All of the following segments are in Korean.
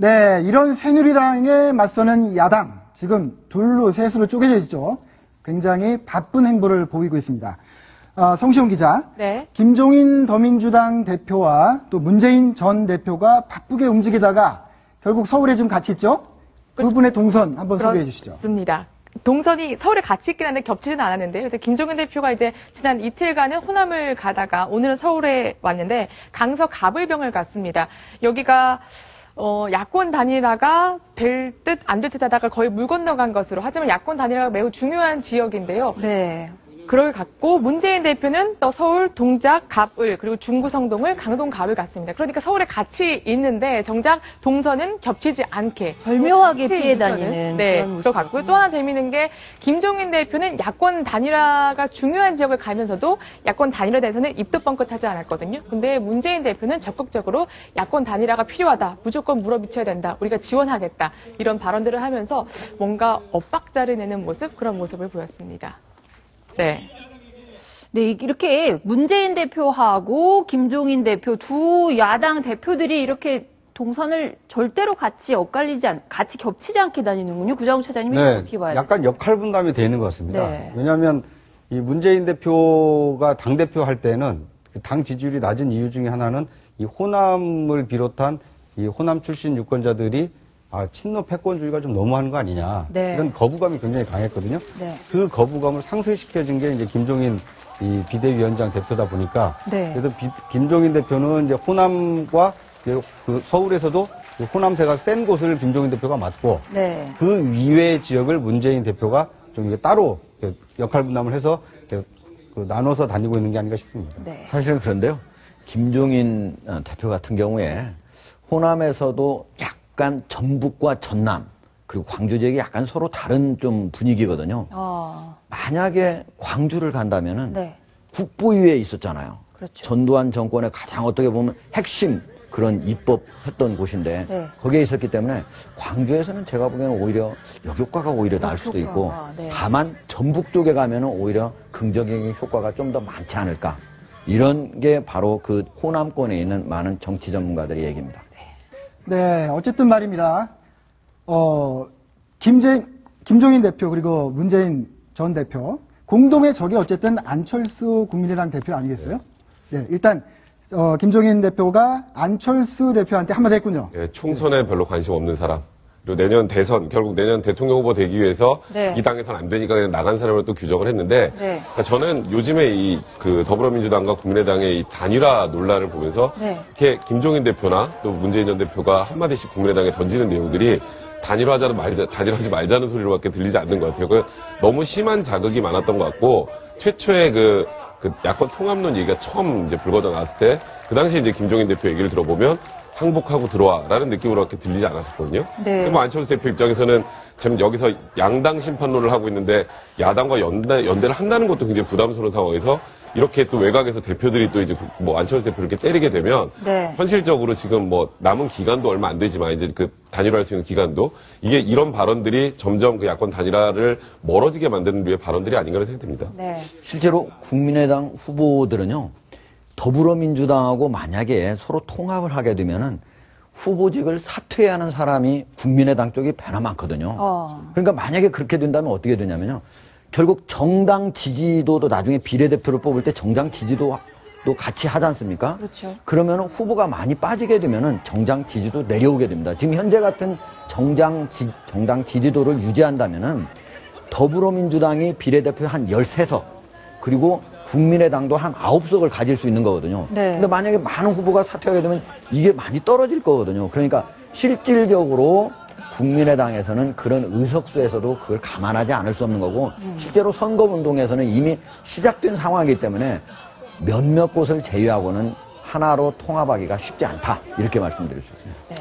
네, 이런 새누리당에 맞서는 야당, 지금 둘로 셋으로 쪼개져 있죠. 굉장히 바쁜 행보를 보이고 있습니다. 성시용 기자, 네. 김종인 더민주당 대표와 또 문재인 전 대표가 바쁘게 움직이다가 결국 서울에 지금 같이 있죠? 두 분의 동선 한번 소개해 주시죠. 그렇습니다. 동선이 서울에 같이 있긴 한데 겹치지는 않았는데요. 그래서 김종인 대표가 이제 지난 이틀간은 호남을 가다가 오늘은 서울에 왔는데 강서 가불병을 갔습니다. 여기가 야권 단일화가 될 듯 안 될 듯 하다가 거의 물 건너간 것으로, 하지만 야권 단일화가 매우 중요한 지역인데요. 네. 그걸 갖고 문재인 대표는 또 서울 동작 갑을, 그리고 중구 성동을 강동 갑을 갔습니다. 그러니까 서울에 같이 있는데 정작 동선은 겹치지 않게 절묘하게 피해 다니는 네, 그런 그거 같고요. 또 하나 재미있는 게 김종인 대표는 야권 단일화가 중요한 지역을 가면서도 야권 단일화에 대해서는 입도 뻥끗하지 않았거든요. 근데 문재인 대표는 적극적으로 야권 단일화가 필요하다, 무조건 물어비쳐야 된다, 우리가 지원하겠다, 이런 발언들을 하면서 뭔가 엇박자를 내는 모습, 그런 모습을 보였습니다. 네. 네, 이렇게 문재인 대표하고 김종인 대표 두 야당 대표들이 이렇게 동선을 절대로 같이 같이 겹치지 않게 다니는군요. 구자욱 차장님이 어떻게 봐야 돼요? 약간 역할 분담이 되는 것 같습니다. 네. 왜냐하면 이 문재인 대표가 당대표 할 때는 당 지지율이 낮은 이유 중에 하나는 이 호남을 비롯한 이 호남 출신 유권자들이 친노 패권주의가 좀 너무하는 거 아니냐. 네. 이런 거부감이 굉장히 강했거든요. 네. 그 거부감을 상쇄시켜준 게 이제 김종인 이 비대위원장 대표다 보니까. 네. 그래서 김종인 대표는 이제 호남과 그 서울에서도 호남세가 센 곳을 김종인 대표가 맡고. 네. 그 이외의 지역을 문재인 대표가 좀 따로 역할 분담을 해서 나눠서 다니고 있는 게 아닌가 싶습니다. 네. 사실은 그런데요. 김종인 대표 같은 경우에 호남에서도 약간 전북과 전남 그리고 광주 지역이 약간 서로 다른 좀 분위기거든요. 만약에 광주를 간다면은 네. 국보위에 있었잖아요. 그렇죠. 전두환 정권의 가장 어떻게 보면 핵심 그런 입법했던 곳인데 네. 거기에 있었기 때문에 광주에서는 제가 보기에는 오히려 역효과가 오히려 날 수도 있고 네. 다만 전북 쪽에 가면은 오히려 긍정적인 효과가 좀 더 많지 않을까. 이런 게 바로 그 호남권에 있는 많은 정치 전문가들의 얘기입니다. 네, 어쨌든 말입니다. 김종인 대표 그리고 문재인 전 대표 공동의 적이 어쨌든 안철수 국민의당 대표 아니겠어요? 네, 일단 김종인 대표가 안철수 대표한테 한마디 했군요. 예, 총선에 별로 관심 없는 사람. 그리고 내년 대선, 결국 내년 대통령 후보 되기 위해서 네. 이 당에선 안 되니까 그냥 나간 사람을 또 규정을 했는데, 네. 그러니까 저는 요즘에 더불어민주당과 국민의당의 이 단일화 논란을 보면서 네. 이렇게 김종인 대표나 또 문재인 전 대표가 한마디씩 국민의당에 던지는 내용들이 단일화하지 말자는 소리로밖에 들리지 않는 것 같아요. 너무 심한 자극이 많았던 것 같고, 최초의 그 야권 통합론 얘기가 처음 이제 불거져 나왔을 때, 그 당시 이제 김종인 대표 얘기를 들어보면 항복하고 들어와라는 느낌으로밖에 들리지 않았었거든요. 네. 뭐 안철수 대표 입장에서는 지금 여기서 양당 심판론을 하고 있는데 야당과 연대를 한다는 것도 굉장히 부담스러운 상황에서 이렇게 또 외곽에서 대표들이 또 이제 뭐 안철수 대표 이렇게 때리게 되면 네. 현실적으로 지금 뭐 남은 기간도 얼마 안 되지만 이제 그 단일화할 수 있는 기간도 이게 이런 발언들이 점점 그 야권 단일화를 멀어지게 만드는 류의 발언들이 아닌가라는 생각이 듭니다. 네. 실제로 국민의당 후보들은요. 더불어민주당하고 만약에 서로 통합을 하게 되면은 후보직을 사퇴해야 하는 사람이 국민의당 쪽이 배나 많거든요. 그러니까 만약에 그렇게 된다면 어떻게 되냐면요. 결국 정당 지지도도 나중에 비례대표를 뽑을 때 정당 지지도 같이 하지 않습니까? 그렇죠. 그러면 후보가 많이 빠지게 되면은 정당 지지도 내려오게 됩니다. 지금 현재 같은 정당 지지도를 유지한다면은 더불어민주당이 비례대표 한 13석 그리고 국민의당도 한 9석을 가질 수 있는 거거든요. 네. 근데 만약에 많은 후보가 사퇴하게 되면 이게 많이 떨어질 거거든요. 그러니까 실질적으로 국민의당에서는 그런 의석수에서도 그걸 감안하지 않을 수 없는 거고 실제로 선거운동에서는 이미 시작된 상황이기 때문에 몇몇 곳을 제외하고는 하나로 통합하기가 쉽지 않다. 이렇게 말씀드릴 수 있습니다. 네.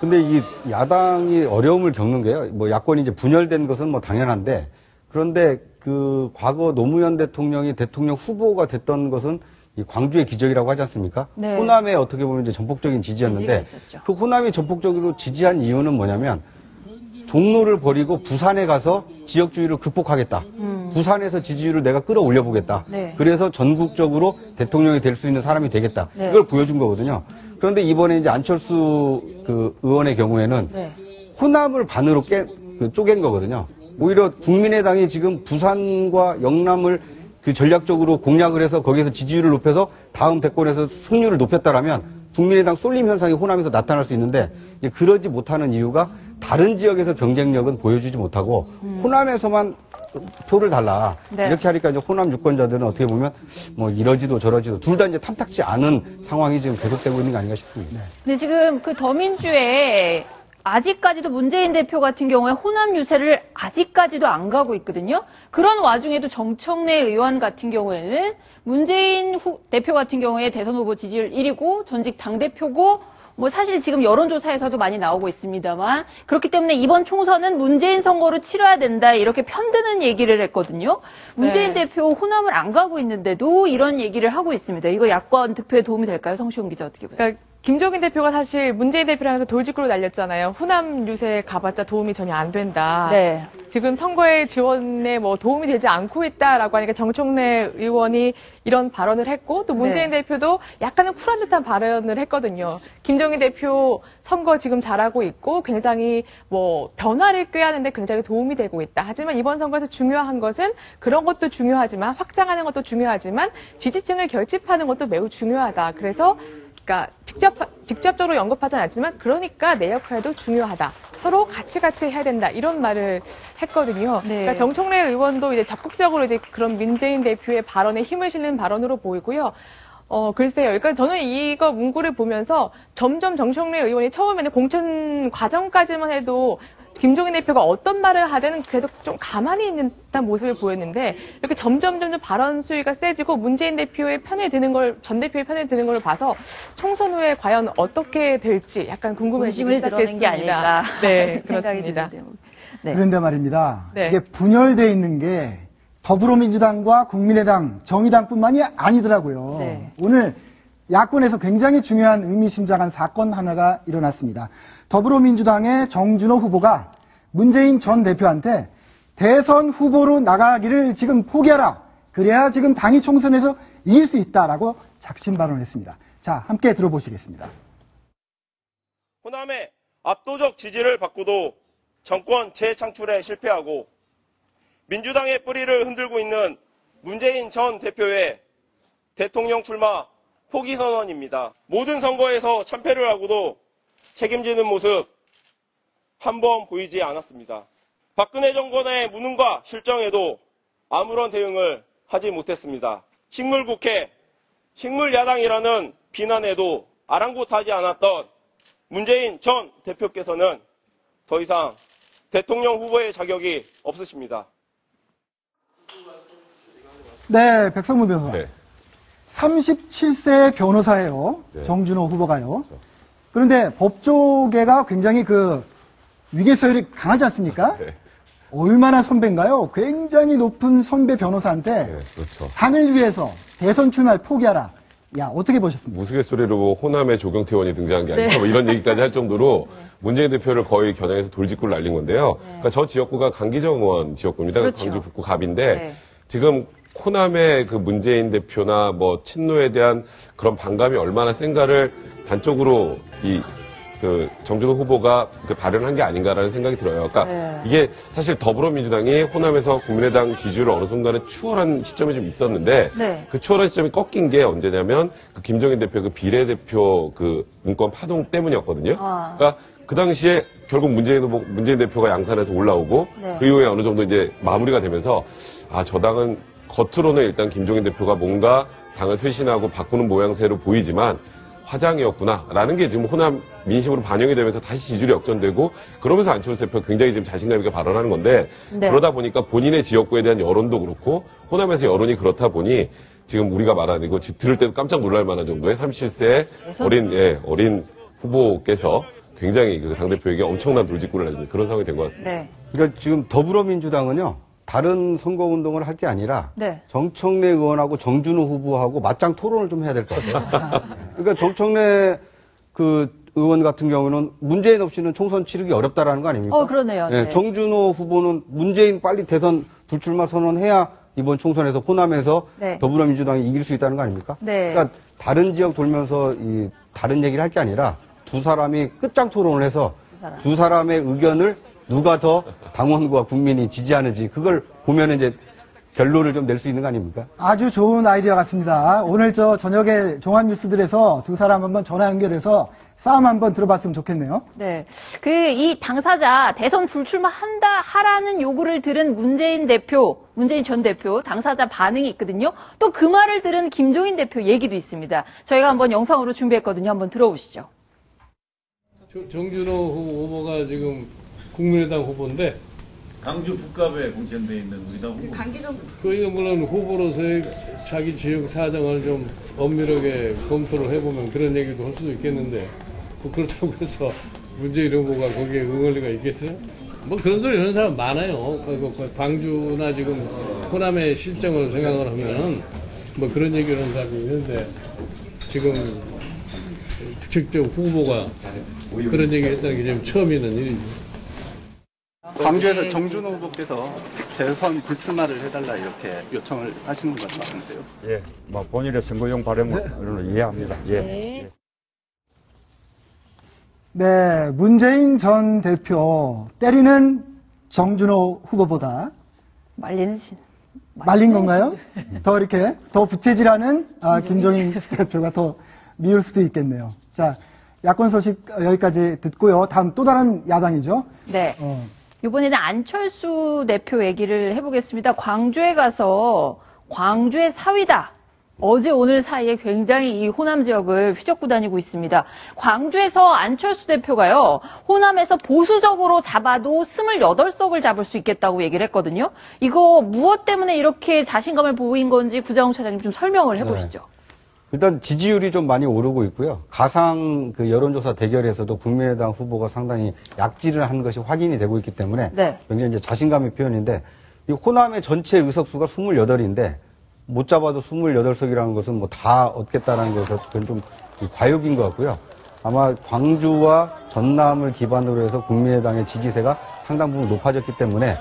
근데 이 야당이 어려움을 겪는 게요. 뭐 야권이 이제 분열된 것은 뭐 당연한데 그런데 그 과거 노무현 대통령이 대통령 후보가 됐던 것은 이 광주의 기적이라고 하지 않습니까? 네. 호남에 어떻게 보면 이제 전폭적인 지지였는데 그 호남이 전폭적으로 지지한 이유는 뭐냐면 종로를 버리고 부산에 가서 지역주의를 극복하겠다. 부산에서 지지율을 내가 끌어올려 보겠다. 네. 그래서 전국적으로 대통령이 될 수 있는 사람이 되겠다. 네. 이걸 보여준 거거든요. 그런데 이번에 이제 안철수 그 의원의 경우에는 네. 호남을 반으로 쪼갠 거거든요. 오히려 국민의당이 지금 부산과 영남을 그 전략적으로 공략을 해서 거기에서 지지율을 높여서 다음 대권에서 승률을 높였다라면 국민의당 쏠림 현상이 호남에서 나타날 수 있는데 이제 그러지 못하는 이유가 다른 지역에서 경쟁력은 보여주지 못하고 호남에서만 표를 달라. 네. 이렇게 하니까 이제 호남 유권자들은 어떻게 보면 뭐 이러지도 저러지도 둘 다 이제 탐탁지 않은 상황이 지금 계속되고 있는 게 아닌가 싶습니다. 근데 지금 그 더민주에 아직까지도 문재인 대표 같은 경우에 호남 유세를 아직까지도 안 가고 있거든요. 그런 와중에도 정청래 의원 같은 경우에는 문재인 대표 같은 경우에 대선 후보 지지율 1위고 전직 당대표고 뭐 사실 지금 여론조사에서도 많이 나오고 있습니다만 그렇기 때문에 이번 총선은 문재인 선거로 치러야 된다 이렇게 편드는 얘기를 했거든요. 문재인 네. 대표 호남을 안 가고 있는데도 이런 얘기를 하고 있습니다. 이거 야권 득표에 도움이 될까요? 성시용 기자 어떻게 보세요? 그러니까 김종인 대표가 사실 문재인 대표랑 해서 돌직구로 날렸잖아요. 호남 유세 가봤자 도움이 전혀 안 된다. 네. 지금 선거에 지원에 뭐 도움이 되지 않고 있다라고 하니까 정청래 의원이 이런 발언을 했고 또 문재인 네. 대표도 약간은 쿨한 듯한 발언을 했거든요. 김종인 대표 선거 지금 잘하고 있고 굉장히 뭐 변화를 꾀하는데 굉장히 도움이 되고 있다. 하지만 이번 선거에서 중요한 것은 그런 것도 중요하지만 확장하는 것도 중요하지만 지지층을 결집하는 것도 매우 중요하다. 그래서 그러니까 직접적으로 언급하진 않지만 그러니까 내 역할도 중요하다. 서로 같이 해야 된다. 이런 말을 했거든요. 네. 그러니까 정청래 의원도 이제 적극적으로 이제 그런 문재인 대표의 발언에 힘을 실는 발언으로 보이고요. 글쎄요. 그러니까 저는 이거 문구를 보면서 점점 정청래 의원이 처음에는 공천 과정까지만 해도 김종인 대표가 어떤 말을 하든 그래도 좀 가만히 있는 듯한 모습을 보였는데 이렇게 점점 발언 수위가 세지고 문재인 대표의 편에 드는 걸, 전 대표의 편에 드는 걸 봐서 총선 후에 과연 어떻게 될지 약간 궁금해지기 의심을 드러낸 게 시작했습니다. 아닐까. 네, 생각이 그렇습니다. 드는데요. 네. 그런데 말입니다. 네. 이게 분열되어 있는 게 더불어민주당과 국민의당, 정의당뿐만이 아니더라고요. 네. 오늘 야권에서 굉장히 중요한 의미심장한 사건 하나가 일어났습니다. 더불어민주당의 정준호 후보가 문재인 전 대표한테 대선 후보로 나가기를 지금 포기하라. 그래야 지금 당이 총선에서 이길 수 있다라고 작심 발언했습니다. 자, 함께 들어보시겠습니다. 호남의 압도적 지지를 받고도 정권 재창출에 실패하고 민주당의 뿌리를 흔들고 있는 문재인 전 대표의 대통령 출마 포기 선언입니다. 모든 선거에서 참패를 하고도 책임지는 모습 한 번 보이지 않았습니다. 박근혜 정권의 무능과 실정에도 아무런 대응을 하지 못했습니다. 식물국회, 식물야당이라는 비난에도 아랑곳하지 않았던 문재인 전 대표께서는 더 이상 대통령 후보의 자격이 없으십니다. 네, 백성문 변호사. 네. 37세 변호사예요. 네. 정준호 후보가요. 그런데 법조계가 굉장히 그 위계서열이 강하지 않습니까? 네. 얼마나 선배인가요? 굉장히 높은 선배 변호사한테 네, 그렇죠. 당을 위해서 대선 출마를 포기하라. 야, 어떻게 보셨습니까? 우스갯소리로 뭐 호남의 조경태 의원이 등장한 게 아니라 뭐 이런 얘기까지 할 정도로 문재인 대표를 거의 겨냥해서 돌직구를 날린 건데요. 그러니까 저 지역구가 강기정 의원 지역구입니다. 그렇죠. 광주 북구 갑인데 네. 지금 호남의 그 문재인 대표나 뭐 친노에 대한 그런 반감이 얼마나 센가를 단적으로 그 정준호 후보가 그 발언한 게 아닌가라는 생각이 들어요. 그러니까 네. 이게 사실 더불어민주당이 호남에서 국민의당 지지율을 어느 순간에 추월한 시점이 좀 있었는데 네. 그 추월한 시점이 꺾인 게 언제냐면 그 김정인 대표 그 비례대표 그 문건 파동 때문이었거든요. 아. 그러니까 그 당시에 결국 문재인 대표가 양산에서 올라오고 네. 그 이후에 어느 정도 이제 마무리가 되면서 아, 저 당은 겉으로는 일단 김종인 대표가 뭔가 당을 쇄신하고 바꾸는 모양새로 보이지만 화장이었구나라는 게 지금 호남 민심으로 반영이 되면서 다시 지지율이 역전되고 그러면서 안철수 대표가 굉장히 지금 자신감 있게 발언하는 건데 네. 그러다 보니까 본인의 지역구에 대한 여론도 그렇고 호남에서 여론이 그렇다 보니 지금 우리가 말하는 이거 들을 때도 깜짝 놀랄 만한 정도의 37세 어린 후보께서 굉장히 그 당대표에게 엄청난 돌직구를 내는 그런 상황이 된 것 같습니다. 네. 그러니까 지금 더불어민주당은요, 다른 선거운동을 할 게 아니라 네. 정청래 의원하고 정준호 후보하고 맞짱 토론을 좀 해야 될 것 같아요. 그러니까 정청래 그 의원 같은 경우는 문재인 없이는 총선 치르기 어렵다라는 거 아닙니까? 그러네요. 네, 네. 정준호 후보는 문재인 빨리 대선 불출마 선언해야 이번 총선에서 호남에서 네. 더불어민주당이 이길 수 있다는 거 아닙니까? 네. 그러니까 다른 지역 돌면서 이 다른 얘기를 할 게 아니라 두 사람이 끝장 토론을 해서 두 사람의 의견을 누가 더 당원과 국민이 지지하는지 그걸 보면 이제 결론을 좀 낼 수 있는 거 아닙니까? 아주 좋은 아이디어 같습니다. 오늘 저녁에 종합 뉴스들에서 두 사람 한번 전화 연결해서 싸움 한번 들어봤으면 좋겠네요. 네. 이 당사자 대선 하라는 요구를 들은 문재인 전 대표 당사자 반응이 있거든요. 또 그 말을 들은 김종인 대표 얘기도 있습니다. 저희가 한번 영상으로 준비했거든요. 한번 들어보시죠. 정준호 후보가 지금 국민의당 후보인데 강주 북갑에 공천돼 있는 우리당 후보. 그러니까 물론 후보로서의 자기 지역 사정을 좀 엄밀하게 검토를 해보면 그런 얘기도 할 수도 있겠는데 그렇다고 해서 문재인 후보가 거기에 응할 리가 있겠어요? 뭐 그런 소리 하는 사람 많아요. 광주나 지금 호남의 실정을 생각을 하면은 뭐 그런 얘기를 하는 사람이 있는데 지금 직접 후보가 그런 얘기 했다는 게 지금 처음 있는 일이죠. 광주에서 정준호 후보께서 대선 불출마를 해달라 이렇게 요청을 하시는 것 같은데요. 예, 뭐 본인의 선거용 발언으로 이해합니다. 예. 네, 문재인 전 대표 때리는 정준호 후보보다 말린 건가요? 더 이렇게 더 부채질하는 김종인 대표가 더 미울 수도 있겠네요. 자, 야권 소식 여기까지 듣고요. 다음 또 다른 야당이죠. 네. 이번에는 안철수 대표 얘기를 해보겠습니다. 광주에 가서 광주의 사위다. 어제 오늘 사이에 굉장히 이 호남 지역을 휘젓고 다니고 있습니다. 광주에서 안철수 대표가요. 호남에서 보수적으로 잡아도 28석을 잡을 수 있겠다고 얘기를 했거든요. 이거 무엇 때문에 이렇게 자신감을 보인 건지 구자홍 차장님 좀 설명을 해보시죠. 네. 일단 지지율이 좀 많이 오르고 있고요. 가상 그 여론조사 대결에서도 국민의당 후보가 상당히 약진을 한 것이 확인이 되고 있기 때문에 네. 굉장히 이제 자신감의 표현인데 이 호남의 전체 의석수가 28인데 못 잡아도 28석이라는 것은 뭐 다 얻겠다라는 것은 그건 좀 과욕인 것 같고요. 아마 광주와 전남을 기반으로 해서 국민의당의 지지세가 상당 부분 높아졌기 때문에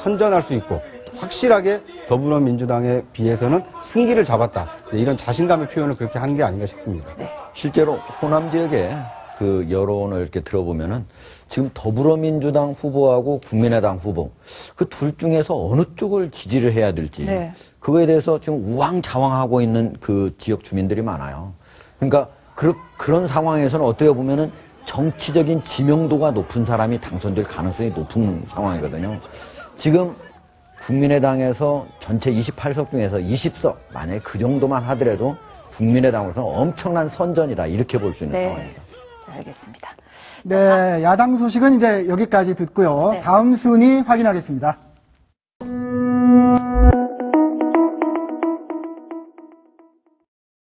선전할 수 있고 확실하게 더불어민주당에 비해서는 승기를 잡았다. 이런 자신감의 표현을 그렇게 하는 게 아닌가 싶습니다. 실제로 호남 지역의 그 여론을 이렇게 들어보면은 지금 더불어민주당 후보하고 국민의당 후보 그 둘 중에서 어느 쪽을 지지를 해야 될지 그거에 대해서 지금 우왕좌왕하고 있는 그 지역 주민들이 많아요. 그러니까 그런 상황에서는 어떻게 보면은 정치적인 지명도가 높은 사람이 당선될 가능성이 높은 상황이거든요. 지금 국민의당에서 전체 28석 중에서 20석, 만약에 그 정도만 하더라도 국민의당으로서는 엄청난 선전이다. 이렇게 볼 수 있는 상황입니다. 알겠습니다. 네, 야당 소식은 이제 여기까지 듣고요. 다음 순위 확인하겠습니다.